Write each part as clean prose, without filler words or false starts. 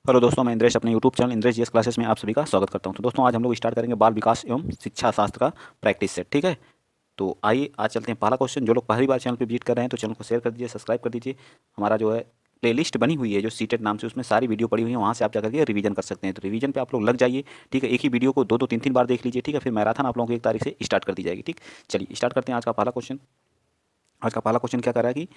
Hello दोस्तों, मैं इंद्रेश अपने YouTube channel Indresh GS classes में आप सभी का स्वागत करता हूं। तो दोस्तों, आज हम लोग स्टार्ट करेंगे बाल विकास एवं शिक्षा शास्त्र का प्रैक्टिस सेट। ठीक है, तो आइए आज चलते हैं। पहला क्वेश्चन, जो लोग पहली बार चैनल पे विजिट कर रहे हैं तो चैनल को शेयर कर दीजिए, सब्सक्राइब कर दीजिए। हमारा जो है प्लेलिस्ट बनी हुई है जो सीटेट नाम से, उसमें सारी वीडियो पड़ी हुई है, वहाँ से आप जाकर के रिवीजन कर सकते हैं। तो रिवीजन पे आप लोग लग जाइए। ठीक है, एक ही वीडियो को दो दो तीन तीन बार देख लीजिए। ठीक है, फिर मैराथन आप लोगों को 1 तारीख से स्टार्ट कर दी जाएगी। ठीक, चलिए स्टार्ट करते हैं आज का पहला क्वेश्चन। आज का पहला क्वेश्चन क्या कर रहा है कि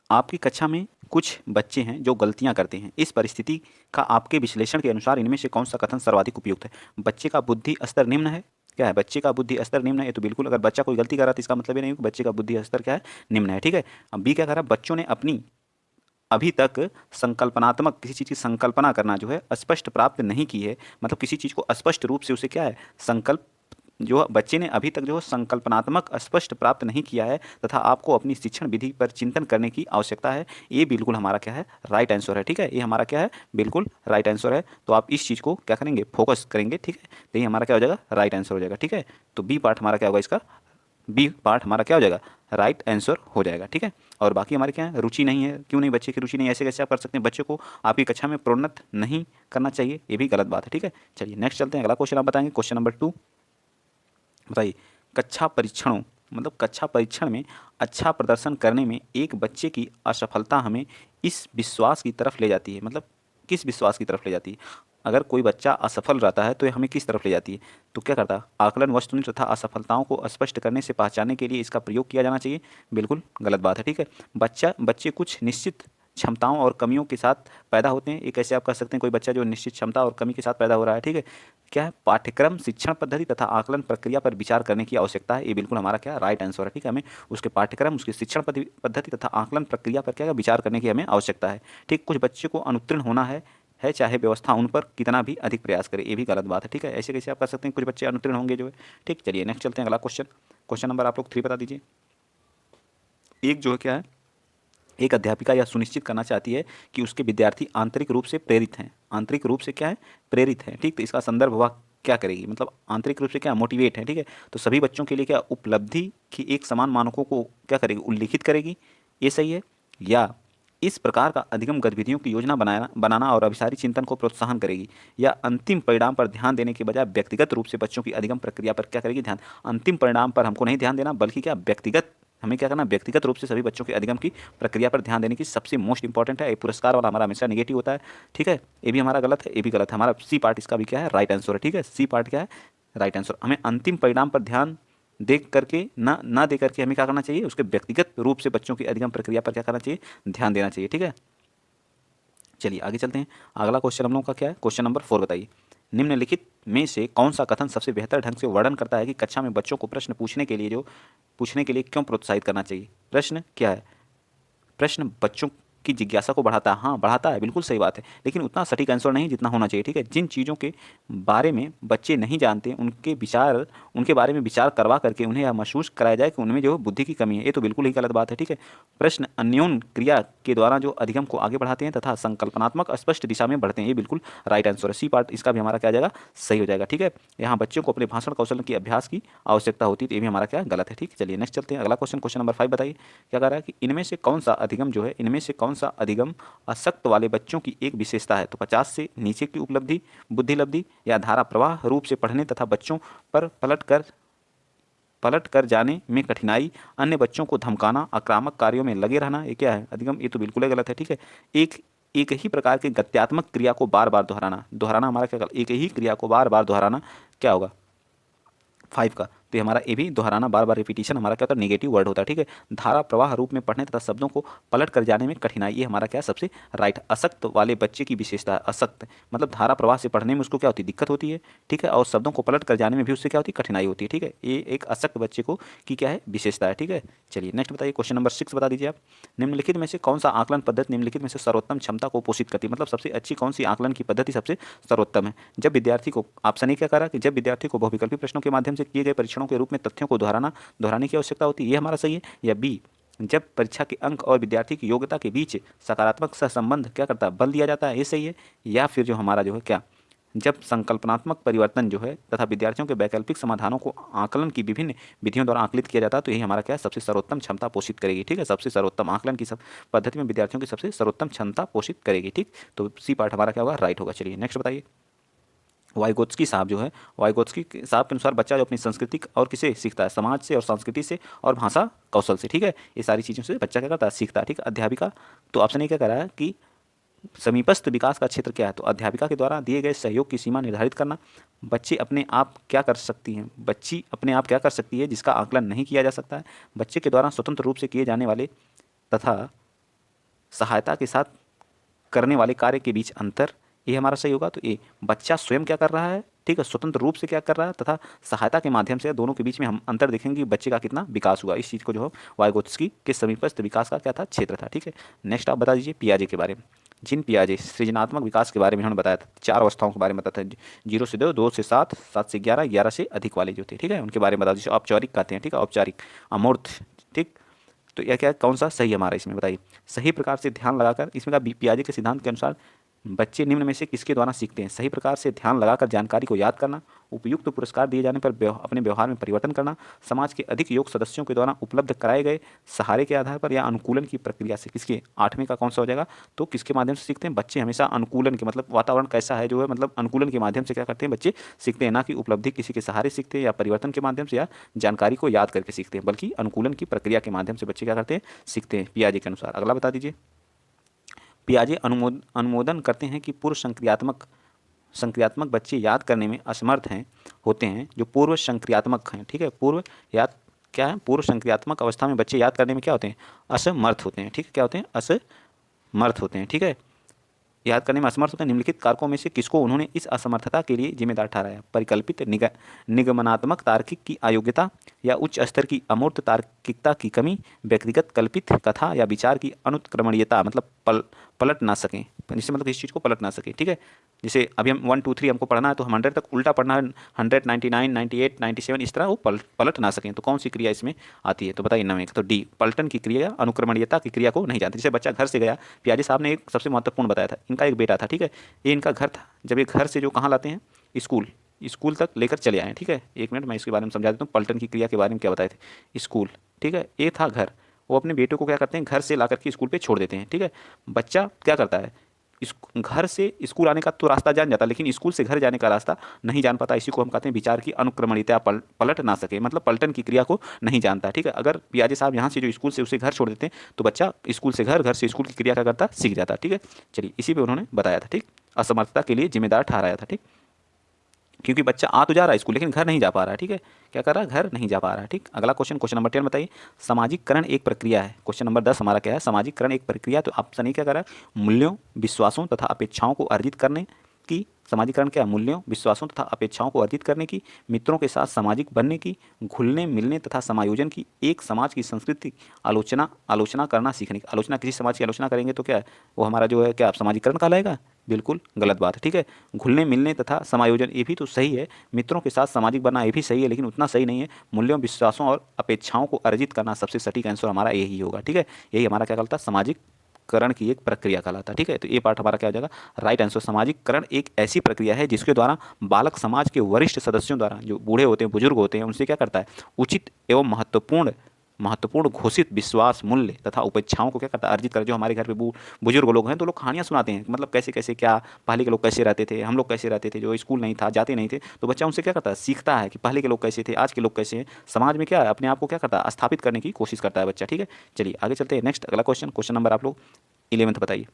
आपकी कक्षा में कुछ बच्चे हैं जो गलतियां करते हैं। इस परिस्थिति का आपके विश्लेषण के अनुसार इनमें से कौन सा कथन सर्वाधिक उपयुक्त है? बच्चे का बुद्धि स्तर निम्न है। क्या है? बच्चे का बुद्धि स्तर निम्न है। ये तो बिल्कुल, अगर बच्चा कोई गलती कर रहा है तो इसका मतलब ये नहीं कि बच्चे का बुद्धि स्तर क्या है, निम्न है। ठीक है, अब बी क्या कर रहा है, बच्चों ने अपनी अभी तक संकल्पनात्मक किसी चीज़ की संकल्पना करना जो है स्पष्ट प्राप्त नहीं की है। मतलब किसी चीज़ को स्पष्ट रूप से उसे क्या है, संकल्प, जो बच्चे ने अभी तक जो संकल्पनात्मक स्पष्ट प्राप्त नहीं किया है तथा आपको अपनी शिक्षण विधि पर चिंतन करने की आवश्यकता है। ये बिल्कुल हमारा क्या है, राइट आंसर है। ठीक है, ये हमारा क्या है, बिल्कुल राइट आंसर है। तो आप इस चीज़ को क्या करेंगे, फोकस करेंगे। ठीक है, तो ये हमारा क्या हो जाएगा, राइट आंसर हो जाएगा। ठीक है, तो बी पार्ट हमारा क्या होगा, इसका बी पार्ट हमारा क्या हो जाएगा, राइट आंसर हो जाएगा। ठीक है, और बाकी हमारे क्या है, रुचि नहीं है। क्यों नहीं, बच्चे की रुचि नहीं है, ऐसे कैसे आप कर सकते हैं? बच्चे को आपकी कक्षा में प्रोन्नत नहीं करना चाहिए, ये भी गलत बात है। ठीक है, चलिए नेक्स्ट चलते हैं। अगला क्वेश्चन आप बताएंगे, क्वेश्चन नंबर 2 बताइए। कक्षा परीक्षणों, मतलब कक्षा परीक्षण में अच्छा प्रदर्शन करने में एक बच्चे की असफलता हमें इस विश्वास की तरफ ले जाती है। मतलब किस विश्वास की तरफ ले जाती है? अगर कोई बच्चा असफल रहता है तो ये हमें किस तरफ ले जाती है? तो क्या करता है, आकलन वस्तुनिष्ठ तथा असफलताओं को स्पष्ट करने से पहचानने के लिए इसका प्रयोग किया जाना चाहिए। बिल्कुल गलत बात है। ठीक है, बच्चे कुछ निश्चित क्षमताओं और कमियों के साथ पैदा होते हैं। एक ऐसे आप कह सकते हैं, कोई बच्चा जो निश्चित क्षमता और कमी के साथ पैदा हो रहा है। ठीक है, क्या है, पाठ्यक्रम, शिक्षण पद्धति तथा आकलन प्रक्रिया पर विचार करने की आवश्यकता है। ये बिल्कुल हमारा क्या, राइट आंसर है। ठीक है, हमें उसके पाठ्यक्रम, उसकी शिक्षण पद्धति तथा आकलन प्रक्रिया पर क्या विचार करने की हमें आवश्यकता है। ठीक, कुछ बच्चे को अनुत्तीर्ण होना है चाहे व्यवस्था उन पर कितना भी अधिक प्रयास करे, ये भी गलत बात है। ठीक है, ऐसे कैसे आप कर सकते हैं, कुछ बच्चे अनुत्तीर्ण होंगे जो है। ठीक, चलिए नेक्स्ट चलते हैं। अगला क्वेश्चन, क्वेश्चन नंबर आप लोग 3 बता दीजिए। एक जो है क्या है, एक अध्यापिका यह सुनिश्चित करना चाहती है कि उसके विद्यार्थी आंतरिक रूप से प्रेरित हैं। आंतरिक रूप से क्या है, प्रेरित हैं। ठीक, तो इसका संदर्भ वह क्या करेगी, मतलब आंतरिक रूप से क्या, मोटिवेट है। ठीक है, तो सभी बच्चों के लिए क्या, उपलब्धि की एक समान मानकों को क्या करेगी, उल्लिखित करेगी। ये सही है। या इस प्रकार का अधिगम गतिविधियों की योजना बनाना और अभिसारी चिंतन को प्रोत्साहन करेगी। या अंतिम परिणाम पर ध्यान देने के बजाय व्यक्तिगत रूप से बच्चों की अधिगम प्रक्रिया पर क्या करेगी, ध्यान। अंतिम परिणाम पर हमको नहीं ध्यान देना, बल्कि क्या, व्यक्तिगत, हमें क्या करना, व्यक्तिगत रूप से सभी बच्चों के अधिगम की प्रक्रिया पर ध्यान देने की सबसे मोस्ट इंपॉर्टेंट है। ये पुरस्कार वाला हमारा हमेशा नेगेटिव होता है। ठीक है, ये भी हमारा गलत है, ये भी गलत है। हमारा सी पार्ट इसका भी क्या है, राइट आंसर है। ठीक है, सी पार्ट क्या है, राइट आंसर। हमें अंतिम परिणाम पर ध्यान देख करके ना दे करके हमें क्या करना चाहिए, उसके व्यक्तिगत रूप से बच्चों की अधिगम प्रक्रिया पर क्या करना चाहिए, ध्यान देना चाहिए। ठीक है, चलिए आगे चलते हैं। अगला क्वेश्चन हम लोग का क्या है, क्वेश्चन नंबर 4 बताइए। निम्नलिखित में से कौन सा कथन सबसे बेहतर ढंग से वर्णन करता है कि कक्षा में बच्चों को प्रश्न पूछने के लिए क्यों प्रोत्साहित करना चाहिए? प्रश्न क्या है, प्रश्न बच्चों की जिज्ञासा को बढ़ाता है। हाँ, बढ़ाता है, बिल्कुल सही बात है, लेकिन उतना सटीक आंसर नहीं जितना होना चाहिए। ठीक है, जिन चीज़ों के बारे में बच्चे नहीं जानते उनके बारे में विचार करवा करके उन्हें यह महसूस कराया जाए कि उनमें जो बुद्धि की कमी है, ये तो बिल्कुल ही गलत बात है। ठीक है, प्रश्न अन्योन क्रिया के द्वारा जो अधिगम को आगे बढ़ाते हैं तथा संकल्पनात्मक स्पष्ट दिशा में बढ़ते हैं, ये बिल्कुल राइट आंसर है। सी पार्ट इसका भी हमारा क्या आ जाएगा, सही हो जाएगा। ठीक है, यहाँ बच्चों को अपने भाषण कौशल की अभ्यास की आवश्यकता होती है, तो ये भी हमारा क्या, गलत है। ठीक है, चलिए नेक्स्ट चलते हैं। अगला क्वेश्चन, क्वेश्चन नंबर 5 बताइए। क्या कह रहा है कि इनमें से कौन सा अधिगम जो है, इनमें से कौन सा अधिगम असक्त वाले बच्चों की एक विशेषता है? तो 50 से नीचे की उपलब्धि, बुद्धि या धारा प्रवाह रूप से पढ़ने तथा बच्चों पर पलट कर जाने में कठिनाई, अन्य बच्चों को धमकाना, आक्रामक कार्यों में लगे रहना, ये क्या है, अधिगम? ये तो बिल्कुल ही गलत है। ठीक है, एक एक ही प्रकार के गत्यात्मक क्रिया को बार बार दोहराना, दोहराना हमारा क्या, एक ही क्रिया को बार बार दोहराना क्या होगा, 5 का। तो ये हमारा ए भी, दोहराना, बार बार रिपीटिशन, हमारा क्या होता है, नेगेटिव वर्ड होता है। ठीक है, धारा प्रवाह रूप में पढ़ने तथा शब्दों को पलट कर जाने में कठिनाई, ये हमारा क्या, सबसे राइट। असक्त वाले बच्चे की विशेषता है, असक्त मतलब धारा प्रवाह से पढ़ने में उसको क्या होती है, दिक्कत होती है। ठीक है, और शब्दों को पलट कर जाने में भी उससे क्या होती है, कठिनाई होती है। ठीक है, ये एक असक्त बच्चे को की क्या है, विशेषता है। ठीक है, चलिए नेक्स्ट बताइए, क्वेश्चन नंबर 6 बता दीजिए आप। निम्नलिखित में से कौन सा आकलन पद्धति निम्नलिखित में से सर्वोत्तम क्षमता को पोषित करती है? मतलब सबसे अच्छी कौन सी आकलन की पद्धति सबसे सर्वोत्तम है? जब विद्यार्थी को, ऑप्शन ए क्या करा कि जब विद्यार्थी को बहुविकल्पी प्रश्नों के माध्यम से किए गए परीक्षणों के रूप में तथ्यों को दोहराने की आवश्यकता होती है, ये हमारा सही है। या बी, जब परीक्षा के अंक और विद्यार्थी की योग्यता के बीच सकारात्मक सहसंबंध क्या करता है, बल दिया जाता है, ये सही है। या फिर जो हमारा जो है क्या, जब संकल्पनात्मक परिवर्तन जो है तथा विद्यार्थियों के वैकल्पिक समाधानों को आकलन की विभिन्न विधियों द्वारा आकलित किया जाता है, तो यही हमारा क्या है, सबसे सर्वोत्तम क्षमता पोषित करेगी। ठीक है, सबसे सर्वोत्तम आकलन की सब पद्धति में विद्यार्थियों की सबसे सर्वोत्तम क्षमता पोषित करेगी। ठीक, तो सी पार्ट हमारा क्या होगा, राइट होगा। चलिए नेक्स्ट बताइए। वाइगोत्स्की साहब जो है, वाइगोत्स्की साहब के अनुसार बच्चा जो अपनी संस्कृति और किसे सीखता है, समाज से और संस्कृति से और भाषा कौशल से। ठीक है, ये सारी चीज़ों से बच्चा क्या करता है, सीखता है। ठीक है, अध्यापिका, तो ऑप्शन ए क्या कह रहा है कि समीपस्थ विकास का क्षेत्र क्या है, तो अध्यापिका के द्वारा दिए गए सहयोग की सीमा निर्धारित करना। बच्चे अपने आप क्या कर सकती हैं, बच्ची अपने आप क्या कर सकती है जिसका आकलन नहीं किया जा सकता है। बच्चे के द्वारा स्वतंत्र रूप से किए जाने वाले तथा सहायता के साथ करने वाले कार्य के बीच अंतर, ये हमारा सही होगा। तो ये बच्चा स्वयं क्या कर रहा है, ठीक है, स्वतंत्र रूप से क्या कर रहा है तथा सहायता के माध्यम से, दोनों के बीच में हम अंतर देखेंगे कि बच्चे का कितना विकास हुआ। इस चीज़ को जो है वाइगोत्स्की के समीपस्थ विकास का क्या था, क्षेत्र था। ठीक है, नेक्स्ट आप बता दीजिए पियाजे के बारे में। जिन पियाजे सृजनात्मक विकास के बारे में उन्होंने बताया था, 4 अवस्थाओं के बारे में बताया था, 0 से 2, 2 से 7, 7 से 11, 11 से अधिक वाले जो थे। ठीक है, उनके बारे में बता दीजिए। औपचारिक कहते हैं, ठीक है, औपचारिक, अमूर्त। ठीक, तो यह क्या, कौन सा सही हमारा इसमें बताइए। सही प्रकार से ध्यान लगाकर, इसमें का पियाजे के सिद्धांत के अनुसार बच्चे निम्न में से किसके द्वारा सीखते हैं, सही प्रकार से ध्यान लगाकर जानकारी को याद करना, उपयुक्त पुरस्कार दिए जाने पर अपने व्यवहार में परिवर्तन करना, समाज के अधिक योग्य सदस्यों के द्वारा उपलब्ध कराए गए सहारे के आधार पर या अनुकूलन की प्रक्रिया से। किसके, 8वें का कौन सा हो जाएगा, तो किसके माध्यम से सीखते हैं बच्चे, हमेशा अनुकूलन के, मतलब वातावरण कैसा है जो है, मतलब अनुकूलन के माध्यम से क्या करते हैं बच्चे सीखते हैं, ना कि उपलब्धि किसी के सहारे सीखते हैं या परिवर्तन के माध्यम से या जानकारी को याद करके सीखते हैं, बल्कि अनुकूलन की प्रक्रिया के माध्यम से बच्चे क्या करते हैं, सीखते हैं पियाजे के अनुसार। अगला बता दीजिए। पियाजे अनुमोदन करते हैं कि पूर्व संक्रियात्मक बच्चे याद करने में असमर्थ हैं होते हैं जो पूर्व संक्रियात्मक हैं। ठीक है, पूर्व याद क्या है, पूर्व संक्रियात्मक अवस्था में बच्चे याद करने में क्या होते हैं, असमर्थ होते हैं। ठीक है, क्या होते हैं, असमर्थ होते हैं। ठीक है, याद करने में असमर्थ होते हैं। निम्नलिखित कारकों में से किसको उन्होंने इस असमर्थता के लिए जिम्मेदार ठहराया, परिकल्पित निगमनात्मक तार्किक की अयोग्यता या उच्च स्तर की अमूर्त तार्किकता की कमी, व्यक्तिगत कल्पित कथा या विचार की अनुत्क्रमणीयता, मतलब पलट ना सकें, जिससे मतलब इस चीज़ को पलट ना सके। ठीक है, जैसे अभी हम 1 2 3 हमको पढ़ना है तो हम 100 तक उल्टा पढ़ना है, 100 99 98 97 इस तरह वो पलट ना सकें, तो कौन सी क्रिया इसमें आती है, तो बताइए 9 तो डी, पलटन की क्रिया, अनुक्रमणीयता की क्रिया को नहीं जानते। जैसे बच्चा घर से गया, पियाजे साहब ने एक सबसे महत्वपूर्ण बताया था, इनका एक बेटा था। ठीक है, ये इनका घर था, जब ये घर से जो कहाँ लाते हैं, स्कूल तक लेकर चले आए। ठीक है, 1 मिनट मैं इसके बारे में समझा देता हूँ, पलटन की क्रिया के बारे में क्या बताए थे, स्कूल। ठीक है, ये था घर, वो अपने बेटे को क्या करते हैं, घर से ला करके स्कूल पे छोड़ देते हैं। ठीक है, बच्चा क्या करता है, इस घर से स्कूल आने का तो रास्ता जान जाता है, लेकिन स्कूल से घर जाने का रास्ता नहीं जान पाता। इसी को हम कहते हैं विचार की अनुक्रमणीयता, पलट ना सके, मतलब पलटन की क्रिया को नहीं जानता। ठीक है, अगर पियाजे साहब यहाँ से जो स्कूल से उसे घर छोड़ देते हैं तो बच्चा स्कूल से घर, घर से स्कूल की क्रिया क्या करता, सीख जाता। ठीक है, चलिए इसी पे उन्होंने बताया था। ठीक, असमर्थता के लिए जिम्मेदार ठहराया था। ठीक, क्योंकि बच्चा आ तो जा रहा है स्कूल, लेकिन घर नहीं जा पा रहा है। ठीक है, क्या कर रहा है, घर नहीं जा पा रहा है। ठीक, अगला क्वेश्चन नंबर 10 बताइए। सामाजिककरण एक प्रक्रिया है। क्वेश्चन नंबर 10 हमारा क्या है, सामाजिककरण एक प्रक्रिया। तो ऑप्शन ए क्या कर रहा है, मूल्यों, विश्वासों तथा अपेक्षाओं को अर्जित करने की। सामाजिकरण क्या, मूल्यों, विश्वासों तथा अपेक्षाओं को अर्जित करने की, मित्रों के साथ सामाजिक बनने की, घुलने मिलने तथा समायोजन की, एक समाज की संस्कृति आलोचना करना सीखने की। आलोचना, किसी समाज की आलोचना करेंगे तो क्या है, वो हमारा जो है क्या सामाजिकरण कहलाएगा, बिल्कुल गलत बात है। ठीक है, घुलने मिलने तथा समायोजन ये भी तो सही है, मित्रों के साथ सामाजिक बनना ये भी सही है, लेकिन उतना सही नहीं है। मूल्यों, विश्वासों और अपेक्षाओं को अर्जित करना सबसे सटीक आंसर हमारा यही होगा। ठीक है, यही हमारा क्या कहलाता है, सामाजिककरण की एक प्रक्रिया कहलाता है। ठीक है, तो ये पार्ट हमारा क्या हो जाएगा, राइट आंसर। सामाजिककरण एक ऐसी प्रक्रिया है जिसके द्वारा बालक समाज के वरिष्ठ सदस्यों द्वारा, जो बूढ़े होते हैं, बुजुर्ग होते हैं, उनसे क्या करता है, उचित एवं महत्वपूर्ण घोषित विश्वास, मूल्य तथा उपेक्षाओं को क्या करता है, अर्जित कर। जो हमारे घर पे बुजुर्ग लोग हैं तो लोग कहानियाँ सुनाते हैं, मतलब कैसे कैसे क्या पहले के लोग कैसे रहते थे, हम लोग कैसे रहते थे, जो स्कूल नहीं था, जाते नहीं थे, तो बच्चा उनसे क्या करता है, सीखता है कि पहले के लोग कैसे थे, आज के लोग कैसे हैं, समाज में क्या है, अपने आप को क्या करता है, स्थापित करने की कोशिश करता है बच्चा। ठीक है, चलिए आगे चलते हैं। नेक्स्ट अगला क्वेश्चन नंबर आप लोग 11 बताइए।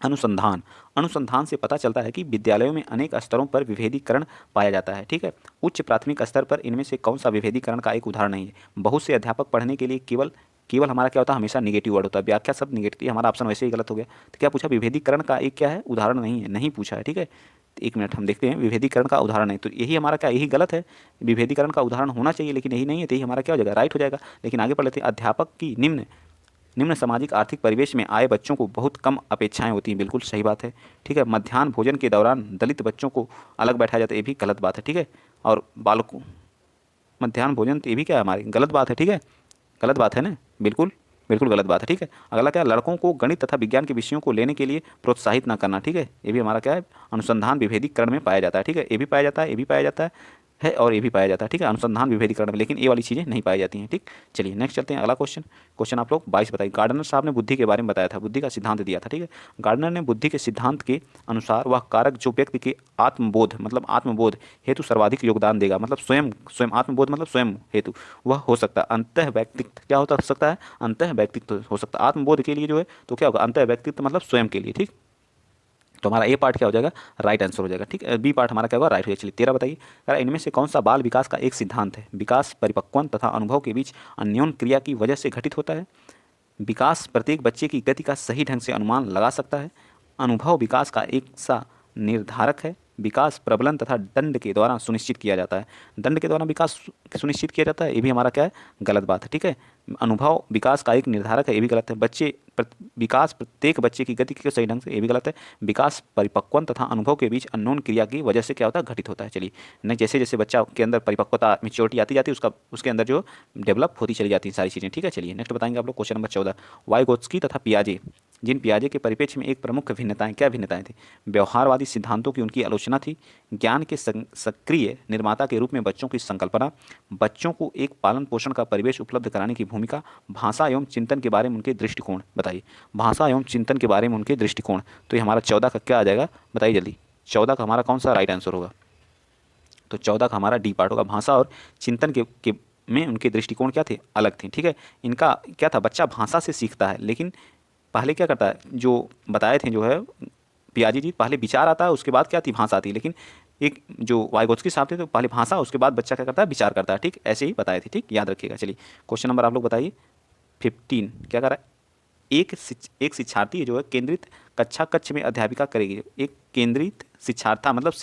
अनुसंधान से पता चलता है कि विद्यालयों में अनेक स्तरों पर विभेदीकरण पाया जाता है। ठीक है, उच्च प्राथमिक स्तर पर इनमें से कौन सा विभेदीकरण का एक उदाहरण नहीं है। बहुत से अध्यापक पढ़ने के लिए केवल हमारा क्या होता है, हमेशा निगेटिव वर्ड होता है, व्याख्या शब्द निगेटिव, हमारा ऑप्शन वैसे ही गलत हो गया। तो क्या पूछा, विभेदीकरण का एक क्या है उदाहरण नहीं है, नहीं पूछा है। ठीक है, तो 1 मिनट हम देखते हैं, विभेदीकरण का उदाहरण नहीं, तो यही हमारा क्या, यही गलत है। विभेदीकरण का उदाहरण होना चाहिए, लेकिन यही नहीं है, तो यही हमारा क्या हो जाएगा, राइट हो जाएगा। लेकिन आगे पढ़ लेते हैं। अध्यापक की निम्न सामाजिक आर्थिक परिवेश में आए बच्चों को बहुत कम अपेक्षाएं होती हैं, बिल्कुल सही बात है। ठीक है, मध्याह्न भोजन के दौरान दलित बच्चों को अलग बैठाया जाता है, ये भी गलत बात है। ठीक है, और बालकों मध्याह्न भोजन, तो ये भी क्या है, हमारी गलत बात है। ठीक है, गलत बात है ना, बिल्कुल बिल्कुल गलत बात है, ठीक है। अगला क्या है, लड़कों को गणित तथा विज्ञान के विषयों को लेने के लिए प्रोत्साहित ना करना, ठीक है। ये भी हमारा क्या है, अनुसंधान विभेदीकरण में पाया जाता है, ठीक है। ये भी पाया जाता है, ये भी पाया जाता है और ये भी पाया जाता है, ठीक है, अनुसंधान विभेदीकरण में, लेकिन ये वाली चीज़ें नहीं पाई जाती हैं, ठीक। चलिए नेक्स्ट चलते हैं, अगला क्वेश्चन। क्वेश्चन आप लोग 22 बताइए। गार्डनर साहब ने बुद्धि के बारे में बताया था, बुद्धि का सिद्धांत दिया था, ठीक है। गार्डनर ने बुद्धि के सिद्धांत के अनुसार वह कारक जो व्यक्ति के आत्मबोध मतलब आत्मबोध हेतु सर्वाधिक योगदान देगा, मतलब स्वयं स्वयं आत्मबोध मतलब स्वयं हेतु, वह हो सकता है अंतः व्यक्तित्व, क्या होता सकता है, अंतः व्यक्तित्व हो सकता है। आत्मबोध के लिए जो है तो क्या होगा, अंतः व्यक्तित्व मतलब स्वयं के लिए, ठीक। तो हमारा ए पार्ट क्या हो जाएगा, राइट आंसर हो जाएगा, ठीक है। बी पार्ट हमारा क्या होगा, राइट हो जाएगा। चलिए 13 बताइए, कह रहा है, इनमें से कौन सा बाल विकास का एक सिद्धांत है, विकास परिपक्वन तथा अनुभव के बीच अन्योन्य क्रिया की वजह से घटित होता है, विकास प्रत्येक बच्चे की गति का सही ढंग से अनुमान लगा सकता है, अनुभव विकास का एक सा निर्धारक है, विकास प्रबलन तथा दंड के द्वारा सुनिश्चित किया जाता है। दंड के द्वारा विकास सुनिश्चित किया जाता है, ये भी हमारा क्या है, गलत बात है, ठीक है। अनुभव विकास का एक निर्धारक है, ये भी गलत है। विकास प्रत्येक बच्चे की गति के सही ढंग से, ये भी गलत है। विकास परिपक्वन तथा अनुभव के बीच अननोन क्रिया की वजह से क्या होता है, घटित होता है। चलिए न, जैसे जैसे बच्चा के अंदर परिपक्वता मेच्योरिटी आती जाती है, उसके अंदर जो डेवलप होती चली जाती है सारी चीज़ें, ठीक है। चलिए नेक्स्ट बताएंगे आप लोग, क्वेश्चन नंबर 14। वाइगोत्स्की तथा पियाजे, जिन पियाजे के परिप्रेक्ष्य में एक प्रमुख भिन्नताएं, क्या भिन्नताएं थी, व्यवहारवादी सिद्धांतों की उनकी आलोचना थी, ज्ञान के सक्रिय निर्माता के रूप में बच्चों की संकल्पना, बच्चों को एक पालन पोषण का परिवेश उपलब्ध कराने की भूमिका, भाषा एवं चिंतन के बारे में उनके दृष्टिकोण। बताइए भाषा एवं चिंतन के बारे में उनके दृष्टिकोण, तो ये हमारा 14 का क्या आ जाएगा, बताइए जल्दी। 14 का हमारा कौन सा राइट आंसर होगा, तो 14 का हमारा डी पार्ट होगा। भाषा और चिंतन के में उनके दृष्टिकोण क्या थे, अलग थे, ठीक है। इनका क्या था, बच्चा भाषा से सीखता है, लेकिन पहले क्या करता है, जो बताए थे जो है पियाजी जी, पहले विचार आता है उसके बाद क्या थी, भाषा आती है। लेकिन एक जो वाइगोत्स्की साहब थे तो पहले भाषा उसके बाद बच्चा क्या करता है, विचार करता है, ठीक। ऐसे ही बताए थे, ठीक, याद रखिएगा। चलिए क्वेश्चन नंबर आप लोग बताइए 15, क्या कर रहा है, एक शिक्षार्थी जो है केंद्रित कक्षा कक्ष में अध्यापिका करेगी, एक केंद्रित शिक्षार्था मतलब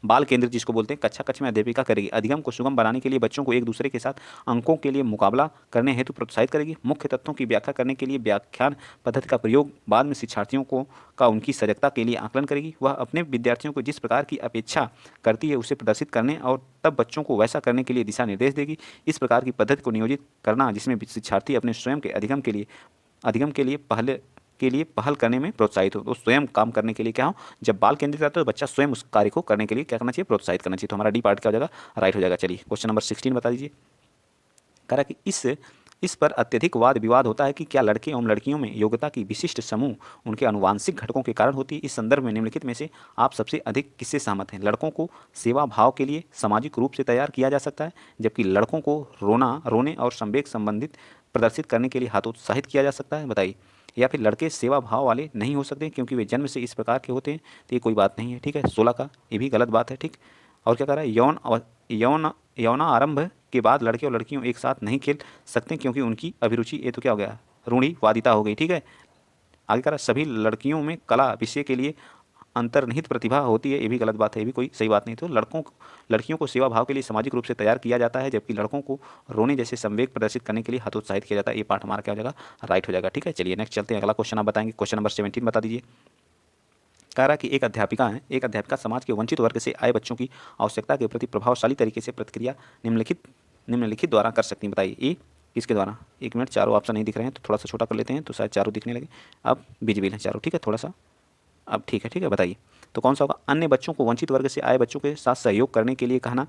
बाल केंद्रित जिसको बोलते हैं, कक्षा कक्ष में अध्यापिका करेगी, अधिगम को सुगम बनाने के लिए बच्चों को एक दूसरे के साथ अंकों के लिए मुकाबला करने हेतु प्रोत्साहित करेगी, मुख्य तत्वों की व्याख्या करने के लिए व्याख्यान पद्धति का प्रयोग, बाद में शिक्षार्थियों को का उनकी सजगता के लिए आकलन करेगी, वह अपने विद्यार्थियों को जिस प्रकार की अपेक्षा करती है उसे प्रदर्शित करने और तब बच्चों को वैसा करने के लिए दिशा निर्देश देगी। इस प्रकार की पद्धति को नियोजित करना जिसमें शिक्षार्थी अपने स्वयं के अधिगम के लिए पहल करने में प्रोत्साहित हो, तो स्वयं काम करने के लिए क्या हो, जब बाल केंद्रित रहता है तो बच्चा स्वयं उस कार्य को करने के लिए क्या करना चाहिए, प्रोत्साहित करना चाहिए। तो हमारा डी पार्ट क्या हो जाएगा, राइट हो जाएगा। चलिए क्वेश्चन नंबर 16 बता दीजिए। कह रहा कि इस पर अत्यधिक वाद विवाद होता है कि क्या लड़के एवं लड़कियों में योग्यता की विशिष्ट समूह उनके आनुवांशिक घटकों के कारण होती है। इस संदर्भ में निम्नलिखित में से आप सबसे अधिक किससे सहमत हैं। लड़कों को सेवा भाव के लिए सामाजिक रूप से तैयार किया जा सकता है, जबकि लड़कों को रोने और संवेग संबंधित प्रदर्शित करने के लिए हतोत्साहित किया जा सकता है। बताइए, या फिर लड़के सेवा भाव वाले नहीं हो सकते क्योंकि वे जन्म से इस प्रकार के होते हैं, तो ये कोई बात नहीं है, ठीक है। 16 का ये भी गलत बात है, ठीक। और क्या कह रहा है, यौना आरंभ के बाद लड़के और लड़कियों एक साथ नहीं खेल सकते क्योंकि उनकी अभिरुचि, ये तो क्या हो गया, रूढ़िवादिता हो गई, ठीक है। आगे कह रहा है, सभी लड़कियों में कला विषय के लिए अंतर्निहित प्रतिभा होती है, ये भी गलत बात है, ये भी कोई सही बात नहीं। तो लड़कियों को सेवा भाव के लिए सामाजिक रूप से तैयार किया जाता है, जबकि लड़कों को रोने जैसे संवेग प्रदर्शित करने के लिए हतोत्साहित किया जाता है। ये पार्ट हमारा क्या हो जाएगा, राइट हो जाएगा, ठीक है। चलिए नेक्स्ट चलते हैं, अगला क्वेश्चन आप बताएंगे, क्वेश्चन नंबर 17 बता दीजिए। कह रहा कि एक अध्यापिका समाज के वंचित वर्ग से आए बच्चों की आवश्यकता के प्रति प्रभावशाली तरीके से प्रतिक्रिया निम्नलिखित द्वारा कर सकती हैं। बताइए ए किसके द्वारा, एक मिनट, चारों ऑप्शन नहीं दिख रहे हैं तो थोड़ा सा छोटा कर लेते हैं तो शायद चारों दिखने लगे। अब बिजबिल हैं चारों, ठीक है, थोड़ा सा अब ठीक है, बताइए तो कौन सा होगा। अन्य बच्चों को वंचित वर्ग से आए बच्चों के साथ सहयोग करने के लिए कहना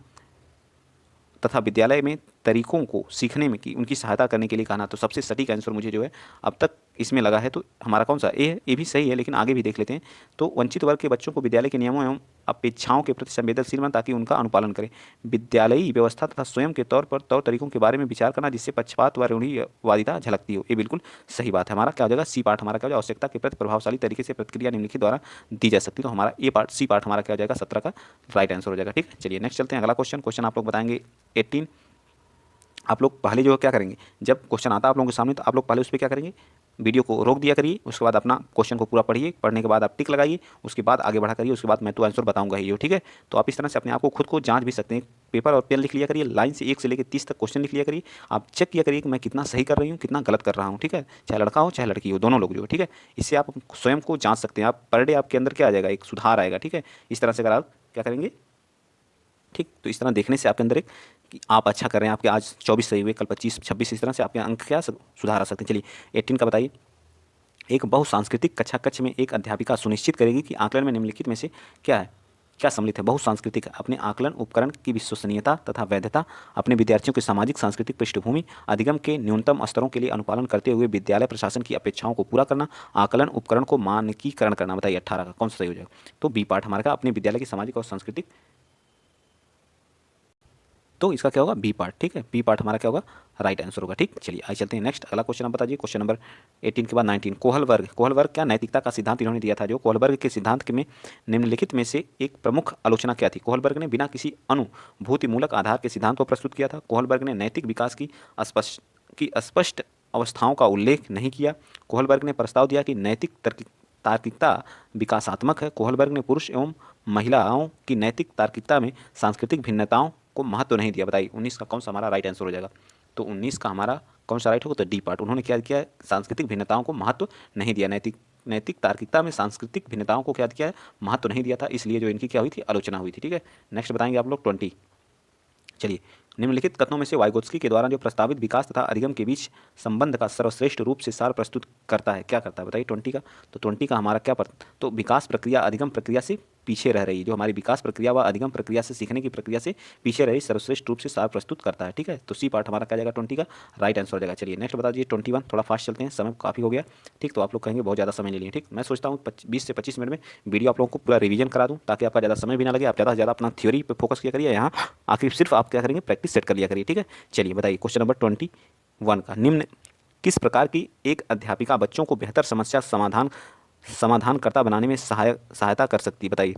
तथा विद्यालय में तरीकों को सीखने में की उनकी सहायता करने के लिए कहना। तो सबसे सटीक आंसर मुझे जो है अब तक इसमें लगा है तो हमारा कौन सा ए है, ये भी सही है, लेकिन आगे भी देख लेते हैं। तो वंचित वर्ग के बच्चों को विद्यालय के नियमों एवं अपेक्षाओं के प्रति संवेदनशील बना ताकि उनका अनुपालन करें, विद्यालयी व्यवस्था तथा स्वयं के तौर तरीकों के बारे में विचार करना जिससे पक्षपात व रूढ़िवादिता झलकती हो। ये बिल्कुल सही बात है। हमारा क्या हो जाएगा, सी पार्ट हमारा क्या हो जाएगा, आवश्यकता के प्रति प्रभावशाली तरीके से प्रतिक्रिया निम्नलिखित द्वारा दी जा सकती है। तो हमारा ए पार्ट सी पार्ट हमारा क्या हो जाएगा, 17 का राइट आंसर हो जाएगा, ठीक है। चलिए नेक्स्ट चलते हैं, अगला क्वेश्चन आप लोग बताएंगे 18। आप लोग पहले जो क्या करेंगे, जब क्वेश्चन आता है आप लोगों के सामने तो आप लोग पहले उस पर क्या करेंगे, वीडियो को रोक दिया करिए, उसके बाद अपना क्वेश्चन को पूरा पढ़िए, पढ़ने के बाद आप टिक लगाइए, उसके बाद आगे बढ़ा करिए, उसके बाद मैं तो आंसर बताऊंगा ही, ठीक है। तो आप इस तरह से अपने आप को खुद को जांच भी सकते हैं, पेपर और पेन लिख लिया करिए, लाइन से 1 से लेकर 30 तक क्वेश्चन लिख लिया करिए, आप चेक किया करिए कि मैं कितना सही कर रही हूँ, कितना गलत कर रहा हूँ, ठीक है। चाहे लड़का हो चाहे लड़की हो, दोनों लोग जो है, ठीक है। इससे आप स्वयं को जांच सकते हैं, आप पर डे आपके अंदर क्या आ जाएगा, एक सुधार आएगा, ठीक है। इस तरह से अगर आप क्या करेंगे, ठीक, तो इस तरह देखने से आपके अंदर एक कि आप अच्छा कर रहे हैं, आपके आज 24 सही हुए, कल 25 26, इस तरह से आपके अंक क्या सुधार आ सकते हैं। चलिए 18 का बताइए। एक बहुसांस्कृतिक कक्षा कक्ष में एक अध्यापिका सुनिश्चित करेगी कि आकलन में निम्नलिखित में से क्या है, क्या सम्मिलित है। बहुसांस्कृतिक अपने आकलन उपकरण की विश्वसनीयता तथा वैधता, अपने विद्यार्थियों की सामाजिक सांस्कृतिक पृष्ठभूमि, अधिगम के न्यूनतम स्तरों के लिए अनुपालन करते हुए विद्यालय प्रशासन की अपेक्षाओं को पूरा करना, आकलन उपकरण को मानकीकरण करना। बताइए 18 का कौन सा सही हो जाएगा। तो बी पार्ट हमारा का अपने विद्यालय की सामाजिक और सांस्कृतिक, तो इसका क्या होगा बी पार्ट। ठीक है, बी पार्ट हमारा क्या होगा राइट आंसर होगा। ठीक, चलिए आइए चलते हैं नेक्स्ट, अगला क्वेश्चन आप बताइए। क्वेश्चन नंबर 18 के बाद 19, कोहल वर्ग। कोहल वर्ग क्या नैतिकता का सिद्धांत इन्होंने दिया था। जो कोहल वर्ग के सिद्धांत में निम्नलिखित में से एक प्रमुख आलोचना क्या थी। कोहल वर्ग ने बिना किसी अनुभूतिमूलक आधार के सिद्धांत को प्रस्तुत किया था। कोहल वर्ग ने नैतिक विकास की स्पष्ट अवस्थाओं का उल्लेख नहीं किया। कोहल वर्ग ने प्रस्ताव दिया कि नैतिक तार्किकता विकासात्मक है। कोहल वर्ग ने पुरुष एवं महिलाओं की नैतिक तार्किकता में सांस्कृतिक भिन्नताओं को महत्व नहीं दिया। बताइए 19 का कौन सा हमारा राइट आंसर हो जाएगा। तो 19 का हमारा कौन सा राइट होगा, तो डी पार्ट। उन्होंने क्या किया है, सांस्कृतिक भिन्नताओं को महत्व नहीं दिया। नैतिक तार्किकता में सांस्कृतिक भिन्नताओं को क्या किया है, महत्व नहीं दिया था, इसलिए जो इनकी क्या हुई थी, आलोचना हुई थी। ठीक है, नेक्स्ट बताएंगे आप लोग 20। चलिए निम्नलिखित कथनों में से वाइगोत्स्की के द्वारा जो प्रस्तावित विकास तथा अधिगम के बीच संबंध का सर्वश्रेष्ठ रूप से सार प्रस्तुत करता है, क्या करता है। बताइए 20 का। तो 20 का हमारा क्या तो विकास प्रक्रिया अधिगम प्रक्रिया से पीछे रह रही है। जो हमारी विकास प्रक्रिया व अधिगम प्रक्रिया से सीखने की प्रक्रिया से पीछे रही सर्वश्रेष्ठ रूप से सार प्रस्तुत करता है। ठीक है, तो सी पार्ट हमारा क्या जाएगा 20 का राइट आंसर हो जाएगा। चलिए नेक्स्ट बता दीजिए 21। थोड़ा फास्ट चलते हैं, समय काफ़ी हो गया। ठीक, तो आप लोग कहेंगे बहुत ज़्यादा समय ले लिए। ठीक, मैं सोचता हूँ 20 से 25 मिनट में वीडियो आप लोगों को पूरा रिवीजन करा दूँ, ताकि आपका ज़्यादा समय भी ना लगे। आप ज़्यादा से ज़्यादा अपना थ्योरी पे फोकस किया करिए, यहाँ आखिर सिर्फ आप क्या करेंगे, प्रैक्टिस सेट कर लिया करिए। ठीक है, चलिए बताइए क्वेश्चन नंबर 21 का। निम्न किस प्रकार की एक अध्यापिका बच्चों को बेहतर समस्या समाधानकर्ता बनाने में सहायता कर सकती है। बताइए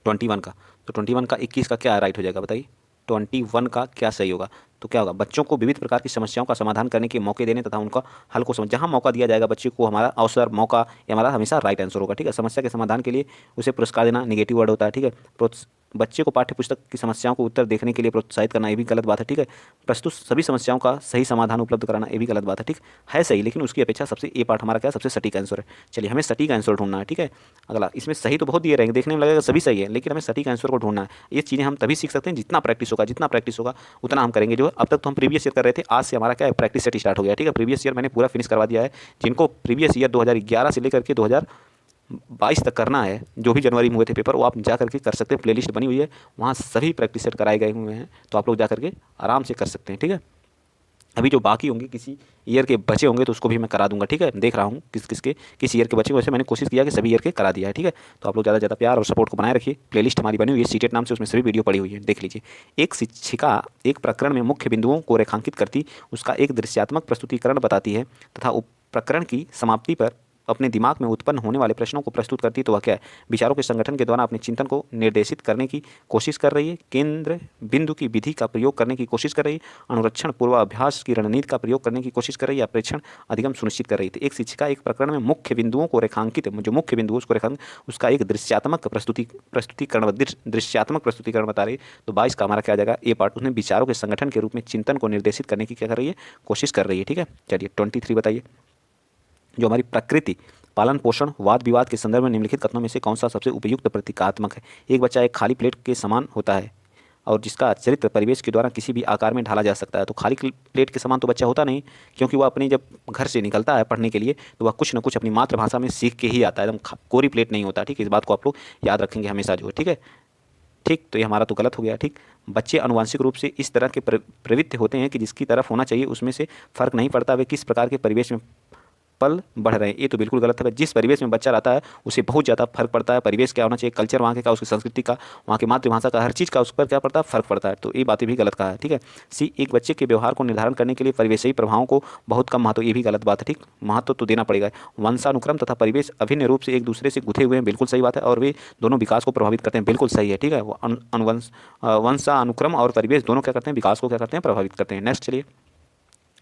21 का। तो 21 का 21 का क्या राइट हो जाएगा। बताइए 21 का क्या सही होगा। तो क्या होगा, बच्चों को विविध प्रकार की समस्याओं का समाधान करने के मौके देने तथा उनका हल को जहाँ मौका दिया जाएगा बच्चे को, हमारा अवसर मौका, ये हमारा हमेशा राइट आंसर होगा। ठीक है, समस्या के समाधान के लिए उसे पुरस्कार देना नेगेटिव वर्ड होता है। ठीक है, बच्चे को पाठ्य पुस्तक की समस्याओं को उत्तर देखने के लिए प्रोत्साहित करना, ये भी गलत बात है। ठीक है, प्रस्तुत सभी समस्याओं का सही समाधान उपलब्ध कराना, ये भी गलत बात है। ठीक है सही, लेकिन उसकी अपेक्षा सबसे ए पार्ट हमारा क्या सबसे सटीक आंसर है। चलिए हमें सटीक आंसर ढूंढना है। ठीक है, अगला इसमें सही तो बहुत दिए रहेंगे, देखने में लगेगा सभी सही है, लेकिन हमें सटीक आंसर को ढूंढना है। ये चीज़ें हम तभी सीख सकते हैं जितना प्रैक्टिस होगा उतना हम करेंगे। जो अब तक तो हम प्रीवियस ईयर कर रहे थे, आज से हमारा क्या है प्रैक्टिस सेट स्टार्ट हो गया। ठीक है, प्रीवियस ईयर मैंने पूरा फिनिश करवा दिया है। जिनको प्रीवियस ईयर 2011 से लेकर के 2022 तक करना है, जो भी जनवरी में हुए थे पेपर, वो आप जा करके कर सकते हैं। प्लेलिस्ट बनी हुई है, वहाँ सभी प्रैक्टिस सेट कराए गए हुए हैं, तो आप लोग जा करके आराम से कर सकते हैं। ठीक है, अभी जो बाकी होंगे किसी ईयर के बचे होंगे तो उसको भी मैं करा दूंगा। ठीक है, देख रहा हूँ किस ईयर के बचे, वैसे मैंने कोशिश किया कि सभी ईयर के करा दिया है। ठीक है, तो आप लोग ज़्यादा से ज़्यादा प्यार और सपोर्ट को बनाए रखिए। प्लेलिस्ट हमारी बनी हुई है सीटेट नाम से, उसमें सभी वीडियो पड़ी हुई है, देख लीजिए। एक शिक्षिका एक प्रकरण में मुख्य बिंदुओं को रेखांकित करती, उसका एक दृश्यात्मक प्रस्तुतिकरण बताती है तथा उप प्रकरण की समाप्ति पर अपने दिमाग में उत्पन्न होने वाले प्रश्नों को प्रस्तुत करती है, तो वह क्या है, विचारों के संगठन के द्वारा अपने चिंतन को निर्देशित करने की कोशिश कर रही है, केंद्र बिंदु की विधि का प्रयोग करने की कोशिश कर रही है, अनुरक्षण पूर्वाभ्यास की रणनीति का प्रयोग करने की कोशिश कर रही है, या प्रेक्षण अधिगम सुनिश्चित कर रही थी। एक शिक्षिका एक प्रकरण में मुख्य बिंदुओं को रेखांकित, जो मुख्य बिंदु उसको रेखांकित, उसका एक दृश्यात्मक प्रस्तुतिकरण बता रही है। तो 22 का हमारा क्या आ जाएगा ए पार्ट। उसने विचारों के संगठन के रूप में चिंतन को निर्देशित करने की क्या कर रही है, कोशिश कर रही है। ठीक है, चलिए 23 बताइए। जो हमारी प्रकृति पालन पोषण वाद विवाद के संदर्भ में निम्नलिखित कथनों में से कौन सा सबसे उपयुक्त प्रतीकात्मक है। एक बच्चा एक खाली प्लेट के समान होता है और जिसका चरित्र परिवेश के द्वारा किसी भी आकार में ढाला जा सकता है। तो खाली प्लेट के समान तो बच्चा होता नहीं, क्योंकि वह अपनी जब घर से निकलता है पढ़ने के लिए तो वह कुछ न कुछ अपनी मातृभाषा में सीख के ही आता है, एकदम कोरी प्लेट नहीं होता। ठीक है, इस बात को आप लोग याद रखेंगे हमेशा जो है। ठीक है, ठीक, तो ये हमारा तो गलत हो गया। ठीक, बच्चे अनुवांशिक रूप से इस तरह के प्रवृत्ति होते हैं कि जिसकी तरफ होना चाहिए उसमें से फर्क नहीं पड़ता वे किस प्रकार के परिवेश में पल बढ़ रहे हैं। ये तो बिल्कुल गलत है। जिस परिवेश में बच्चा रहता है उसे बहुत ज़्यादा फर्क पड़ता है। परिवेश क्या होना चाहिए, कल्चर वहाँ के का, उसकी संस्कृति का, वहाँ की मातृभाषा का, हर चीज़ का उस पर क्या पड़ता है, फर्क पड़ता है। तो ये बातें भी गलत कहा है। ठीक है, सी एक बच्चे के व्यवहार को निर्धारण करने के लिए परिवेशी प्रभावों को बहुत कम महत्व, ये भी गलत बात है। ठीक, महत्व तो देना पड़ेगा। वंशानुक्रम तथा परिवेश अभिन्न रूप से एक दूसरे से गुथे हुए हैं, बिल्कुल सही बात है, और वे दोनों विकास को प्रभावित करते हैं, बिल्कुल सही है। ठीक है, वंशानुक्रम और परिवेश दोनों क्या करते हैं, विकास को क्या करते हैं, प्रभावित करते हैं। नेक्स्ट चलिए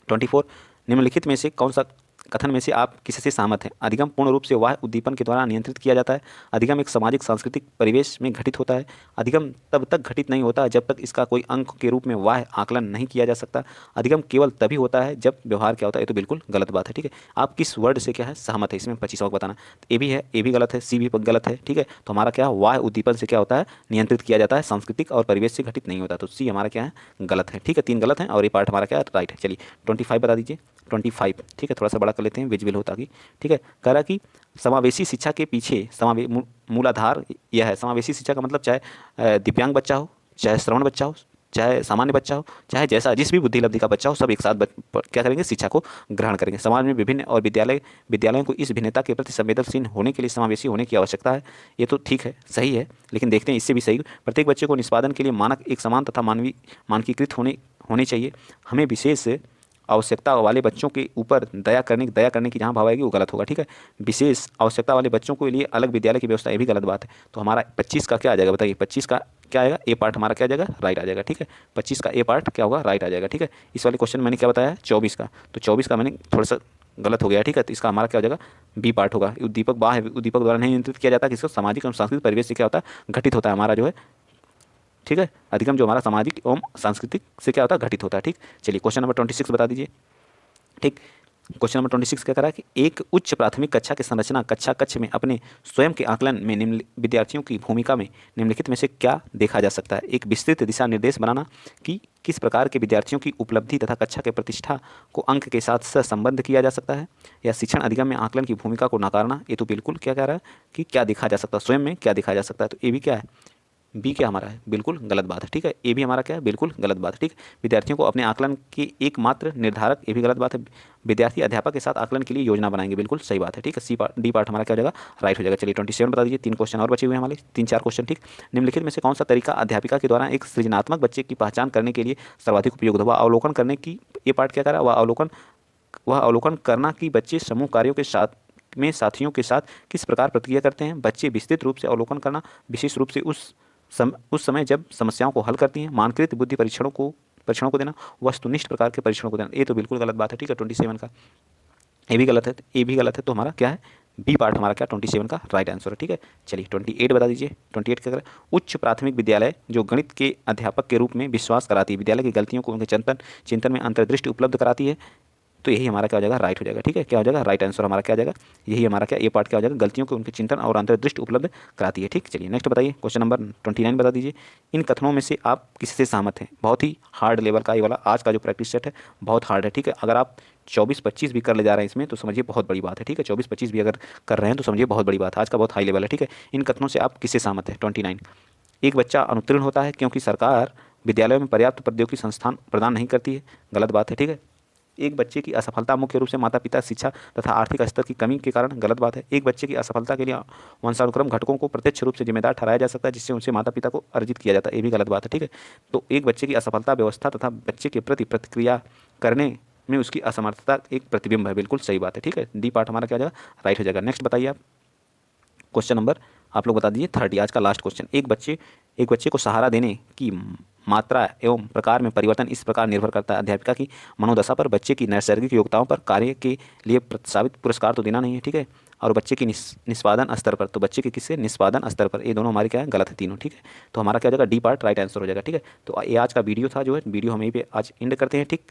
24। निम्नलिखित में से कौन सा कथन में से आप किससे सहमत हैं? अधिगम पूर्ण रूप से बाह्य उद्दीपन के द्वारा नियंत्रित किया जाता है। अधिगम एक सामाजिक सांस्कृतिक परिवेश में घटित होता है। अधिगम तब तक घटित नहीं होता जब तक इसका कोई अंक के रूप में बाह्य आकलन नहीं किया जा सकता। अधिगम केवल तभी होता है जब व्यवहार क्या होता है। ये तो बिल्कुल गलत बात है, ठीक है। आप किस वर्ड से क्या है सहमत है, इसमें 25 अंक बताना। ए भी है, ए भी गलत है, सी भी गलत है, ठीक है। तो हमारा क्या बाह्य उद्दीपन से क्या होता है, नियंत्रित किया जाता है, सांस्कृतिक और परिवेश से घटित नहीं होता। तो सी हमारा क्या है, गलत है, ठीक है। 3 गलत हैं और ये पार्ट हमारा क्या है, राइट है। चलिए 25 बता दीजिए। 25, ठीक है, थोड़ा सा बड़ा कर लेते हैं, विजुअल होता कि, ठीक है। कह रहा कि समावेशी शिक्षा के पीछे मूलाधार यह है। समावेशी शिक्षा का मतलब चाहे दिव्यांग बच्चा हो, चाहे श्रवण बच्चा हो, चाहे सामान्य बच्चा हो, चाहे जैसा जिस भी बुद्धि लब्धि का बच्चा हो, सब एक साथ क्या करेंगे, शिक्षा को ग्रहण करेंगे। समाज में विभिन्न और विद्यालयों को इस भिन्नता के प्रति संवेदनशील होने के लिए समावेशी होने की आवश्यकता है। ये तो ठीक है, सही है, लेकिन देखते हैं इससे भी सही। प्रत्येक बच्चे को निष्पादन के लिए मानक एक समान तथा मानकीकृत होने चाहिए। हमें विशेष आवश्यकता वाले बच्चों के ऊपर दया करने की जहाँ भाव आएगी वो गलत होगा, ठीक है। विशेष आवश्यकता वाले बच्चों के लिए अलग विद्यालय की व्यवस्था, ये भी गलत बात है। तो हमारा 25 का क्या आ जाएगा, बताइए। 25 का क्या आएगा, ए पार्ट हमारा क्या आ जाएगा, राइट आ जाएगा, ठीक है। 25 का ए पार्ट क्या होगा, राइट आ जाएगा, ठीक है। इस वाले क्वेश्चन मैंने क्या बताया, 24 का, तो 24 का मैंने थोड़ा सा गलत हो गया, ठीक है। तो इसका हमारा क्या हो जाएगा, बी पार्ट होगा। उद्दीपक बाह्य उद्दीपक द्वारा नहीं नियंत्रित किया जाता, किसको, सामाजिक एवं सांस्कृतिक परिवेश से क्या होता है, घटित होता है हमारा जो है, ठीक है। अधिगम जो हमारा सामाजिक एवं सांस्कृतिक से क्या होता है, घटित होता है, ठीक। चलिए क्वेश्चन नंबर 26 बता दीजिए, ठीक। क्वेश्चन नंबर 26 क्या करा है कि एक उच्च प्राथमिक कक्षा की संरचना कक्षा कक्ष में अपने स्वयं के आकलन में विद्यार्थियों की भूमिका में निम्नलिखित में से क्या देखा जा सकता है। एक विस्तृत दिशा निर्देश बनाना कि किस प्रकार के विद्यार्थियों की उपलब्धि तथा कक्षा के प्रतिष्ठा को अंक के साथ सहसंबद्ध किया जा सकता है, या शिक्षण अधिगम में आकलन की भूमिका को नकारना। ये तो बिल्कुल क्या कह रहा है कि क्या देखा जा सकता है, स्वयं में क्या देखा जा सकता है। तो ये भी क्या है, बी क्या हमारा है, बिल्कुल गलत बात है, ठीक है। ए भी हमारा क्या है, बिल्कुल गलत बात है, ठीक। विद्यार्थियों को अपने आकलन के एकमात्र निर्धारक, ये भी गलत बात है। विद्यार्थी अध्यापक के साथ आकलन के लिए योजना बनाएंगे, बिल्कुल सही बात है, ठीक है। सी पार्ट, डी पार्ट हमारा क्या हो जाएगा, राइट हो जाएगा। चलिए 27 बता दीजिए। 3 क्वेश्चन और बचे हुए हैं हमारे, 3-4 क्वेश्चन, ठीक। निम्नलिखित में से कौन सा तरीका अध्यापिका के द्वारा एक सृजनात्मक बच्चे की पहचान करने के लिए सर्वाधिक उपयुक्त होगा। अवलोकन करने की, ये पार्ट क्या कर रहा है, वह अवलोकन करना कि बच्चे समूह कार्यों के साथ में साथियों के साथ किस प्रकार प्रतिक्रिया करते हैं। बच्चे विस्तृत रूप से अवलोकन करना, विशेष रूप से उस समय जब समस्याओं को हल करती हैं। मानकृत बुद्धि परीक्षणों को देना, वस्तुनिष्ठ प्रकार के परीक्षणों को देना। ये तो बिल्कुल गलत बात है, ठीक है। 27 का ए भी गलत है, ए भी गलत है, तो हमारा क्या है, बी पार्ट हमारा क्या, 27 का राइट आंसर है, ठीक है। चलिए 28 बता दीजिए। 28 क्या करें, उच्च प्राथमिक विद्यालय जो गणित के अध्यापक के रूप में विश्वास कराती है, विद्यालय की गलतियों को उनके चिंतन में अंतर्दृष्टि उपलब्ध कराती है। तो यही हमारा क्या हो जाएगा, राइट हो जाएगा, ठीक है। क्या हो जाएगा, राइट आंसर हमारा क्या आ जाएगा, यही हमारा क्या, ए पार्ट क्या हो जाएगा, गलतियों को उनके चिंतन और अंतर्दृष्टि उपलब्ध कराती है, ठीक। चलिए नेक्स्ट बताइए, क्वेश्चन नंबर 29 बता दीजिए। इन कथनों में से आप किससे सहमत हैं। बहुत ही हार्ड लेवल का ये वाला आज का जो प्रैक्टिस सेट है, बहुत हार्ड है, ठीक है। अगर आप 24-25 भी कर ले जा रहे हैं इसमें, तो समझिए बहुत बड़ी बात है, ठीक है। 24-25 भी अगर कर रहे हैं तो समझिए बहुत बड़ी बात है, आज का बहुत हाई लेवल है, ठीक है। इन कथनों से आप किससे सहमत हैं। 29, एक बच्चा अनुत्तीर्ण होता है क्योंकि सरकार विद्यालयों में पर्याप्त प्रौद्योगिकी संस्थान प्रदान नहीं करती है, गलत बात है, ठीक है। एक बच्चे की असफलता मुख्य रूप से माता पिता, शिक्षा तथा आर्थिक स्तर की कमी के कारण, गलत बात है। एक बच्चे की असफलता के लिए वंशानुक्रम घटकों को प्रत्यक्ष रूप से जिम्मेदार ठहराया जा सकता है, जिससे उनसे माता पिता को अर्जित किया जाता है, ये भी गलत बात है, ठीक है। तो एक बच्चे की असफलता व्यवस्था तथा बच्चे के प्रति प्रतिक्रिया करने में उसकी असमर्थता एक प्रतिबिंब है, बिल्कुल सही बात है, ठीक है। डी पार्ट हमारा क्या हो जाएगा, राइट हो जाएगा। नेक्स्ट बताइए आप, क्वेश्चन नंबर आप लोग बता दीजिए 30, आज का लास्ट क्वेश्चन। एक बच्चे को सहारा देने की मात्रा एवं प्रकार में परिवर्तन इस प्रकार निर्भर करता है अध्यापिका की मनोदशा पर, बच्चे की नैसर्गिक योग्यताओं पर, कार्य के लिए प्रस्तावित पुरस्कार तो देना नहीं है, ठीक है, और बच्चे की निष्पादन स्तर पर। तो बच्चे के किससे, निष्पादन स्तर पर। ये दोनों हमारे क्या है, गलत है तीनों, ठीक है। तो हमारा क्या हो जाएगा, डी पार्ट राइट आंसर हो जाएगा, ठीक है। तो ये आज का वीडियो था, जो है वीडियो हम यहीं पे आज एंड करते हैं, ठीक।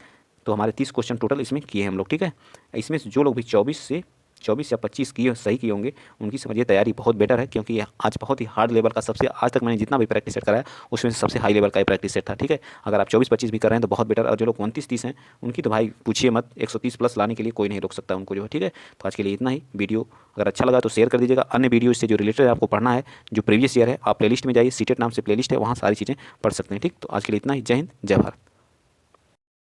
तो हमारे 30 क्वेश्चन टोटल इसमें किए हैं हम लोग, ठीक है। इसमें जो लोग भी 24 या 25 सही किए होंगे, उनकी समझिए तैयारी बहुत बेटर है, क्योंकि ये आज बहुत ही हार्ड लेवल का, सबसे आज तक मैंने जितना भी प्रैक्टिस सेट कराया उसमें से सबसे हाई लेवल का ये प्रैक्टिस सेट था, ठीक है। अगर आप 24-25 भी कर रहे हैं तो बहुत बेटर, और जो लोग 29-30 हैं उनकी तो भाई पूछिए मत, 130 प्लस लाने के लिए कोई नहीं रोक सकता उनको, जो है, ठीक है। तो आज के लिए इतना ही। वीडियो अगर अच्छा लगा तो शेयर कर दीजिएगा। अन्य वीडियो इससे जो रिलेटेड आपको पढ़ना है, जो प्रीवियस ईयर है, आप प्लेलिस्ट में जाइए, सीटेट नाम से प्लेलिस्ट है, वहाँ सारी चीज़ें पढ़ सकते हैं, ठीक। तो आज के लिए इतना ही। जय हिंद, जय भारत।